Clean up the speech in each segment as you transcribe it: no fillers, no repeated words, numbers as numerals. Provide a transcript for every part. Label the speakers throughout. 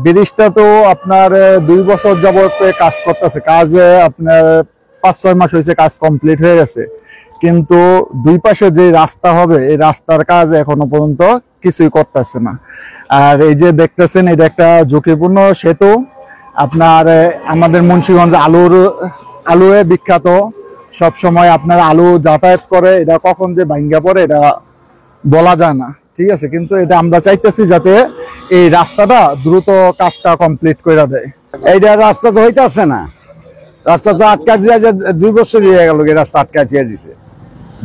Speaker 1: ব্রিজটা তো আপনার 2 বছর যাবত কাজ করতেছে, কাজ আপনার 5-6 মাস হয়েছে, কাজ কমপ্লিট হয়ে গেছে, কিন্তু দুই পাশে যে রাস্তা হবে এই রাস্তার কাজ এখনো পর্যন্ত কিছুই করতেছে না। আর এই যে দেখতেছেন এটা একটা ঝুঁকিপূর্ণ সেতু। আপনার আমাদের মুন্সিগঞ্জ আলুয়ে বিখ্যাত, সব সময় আপনার আলু যাতায়াত করে, এটা কখন যে ভাঙ্গা পড়ে এটা বলা যায় না, ঠিক আছে। কিন্তু এটা আমরা চাইতেছি যাতে এই রাস্তাটা দ্রুত কাজটা কমপ্লিট করে দেয়।
Speaker 2: এইটা রাস্তা তো হইতেছে না, রাস্তা তো আটকা দিয়ে 2 বছর হয়ে গেল, রাস্তা আটকা দিয়ে দিছে,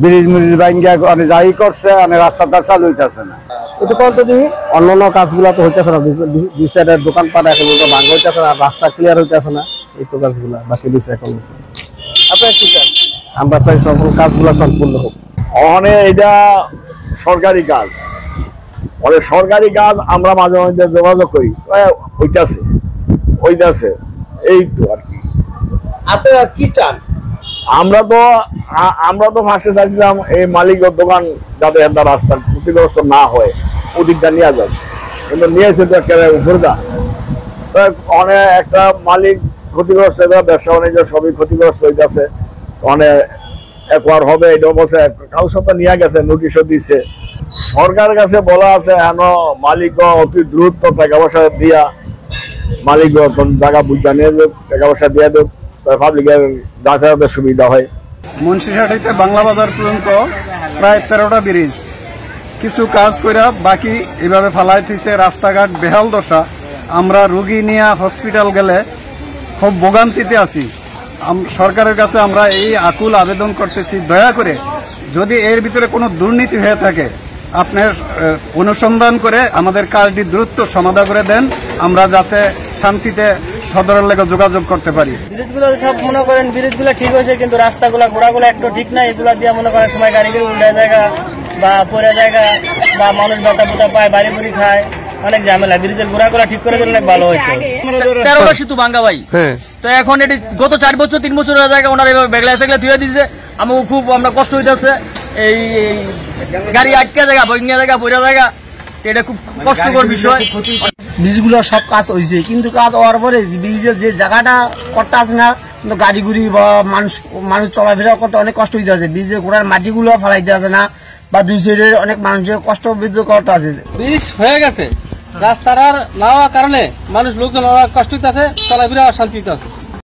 Speaker 2: ব্রিজ মিরিজ ভাঙ্গা মানে যাই করছে, মানে রাস্তাটা চালু হইতেছে না।
Speaker 3: একটু বলতে দিই, অন্যান্য কাজগুলো তো হইতেছে না, দুই সাইডের দোকানপাট এখন তো ভাঙা হইতেছে না, রাস্তা ক্লিয়ার হইতেছে না, এই তো কাজগুলা বাকি রয়েছে এখন। আপনার কি চান? আমরা চাই সকল কাজগুলো সম্পূর্ণ হোক।
Speaker 2: এটা সরকারি কাজ, সরকারি কাজ আমরা মাঝে মাঝে যোগাযোগ করি, হইতাছে এই তো আর কি।
Speaker 3: আপনারা কি চান?
Speaker 2: আমরা তো ফার্স্টে চাইছিলাম এই মালিকের দোকান যাতে একটা রাস্তার ক্ষতিগ্রস্ত না হয় ওদিকটা নিয়ে যাবে, কিন্তু নিয়েছে তো একটা অনেক একটা মালিক ক্ষতিগ্রস্ত, ব্যবসা বাণিজ্য সবই ক্ষতিগ্রস্ত হইতেছে, অনেক একবার হবে এটাও বলছে, কারোর সাথে নিয়ে গেছে, নোটিশও দিচ্ছে। সরকারের কাছে বলা আছে এন মালিক অতি দ্রুত টাকা পয়সা দিয়া মালিক জায়গা বুঝা নিয়ে দেব, টাকা পয়সা দিয়ে দেব, পাবলিকের যাতায়াতের সুবিধা হয়।
Speaker 4: মুন্সিরহাট হইতে বাংলা বাজার পর্যন্ত প্রায় 13টা ব্রিজ কিছু কাজ কইরা বাকি এভাবে ফালাই থইছে, রাস্তাঘাট বেহাল দশা। আমরা রোগী নিয়ে হসপিটাল গেলে খুব ভোগান্তিতে আছি। সরকারের কাছে আমরা এই আকুল আবেদন করতেছি, দয়া করে যদি এর ভিতরে কোনো দুর্নীতি হয়ে থাকে আপনার অনুসন্ধান করে আমাদের কাজটি দ্রুত সমাধান করে দেন, আমরা যাতে শান্তিতে সদরের লেগে যোগাযোগ করতে পারি।
Speaker 5: ব্রিজগুলো সব মনে করেন ব্রিজগুলো ঠিক হয়েছে, কিন্তু রাস্তাগুলো ঘোড়াগুলো একটু ঠিক নাই, এগুলা দিয়ে মনে করেন সময় গাড়িগুলো উল্টে জায়গা বা পরে জায়গা বা মানুষ বাটা বুটা পায়, বাড়ি বুড়ি খায়, অনেক ঝামেলা। ব্রিজের ঘোড়াগুলো ঠিক করে দিলে অনেক ভালো হয়েছে।
Speaker 6: 13টা সেতু ভাঙ্গা ভাই, তো এখন এটি গত 4 বছর 3 বছর জায়গা ওনারা এভাবে বেগলা সেগলা ধুয়ে দিচ্ছে, আমাকে খুব আমরা কষ্ট হইতেছে। এই গাড়ি আটকা জায়গা, বইঙ্গা জায়গা, বইরা জায়গা, এটা খুব কষ্টকর বিষয়।
Speaker 3: ব্রিজগুলো সব কাজ হয়েছে, কিন্তু কাজ হওয়ার পরে ব্রিজের যে জায়গাটা করতে আছে না, কিন্তু গাড়ি গুড়ি বা মানুষ চলাফেরা করতে অনেক কষ্ট হইতে আছে। ব্রিজের ঘোড়ার মাটিগুলো ফেলাইতে আছে না, বা দুই সাইডের অনেক মানুষের কষ্ট বৃদ্ধ করতে আছে।
Speaker 5: ব্রিজ হয়ে গেছে, রাস্তার না হওয়ার কারণে মানুষ লোকজন কষ্ট হইতে আছে, চলাফেরা শান্তি হইতে আছে।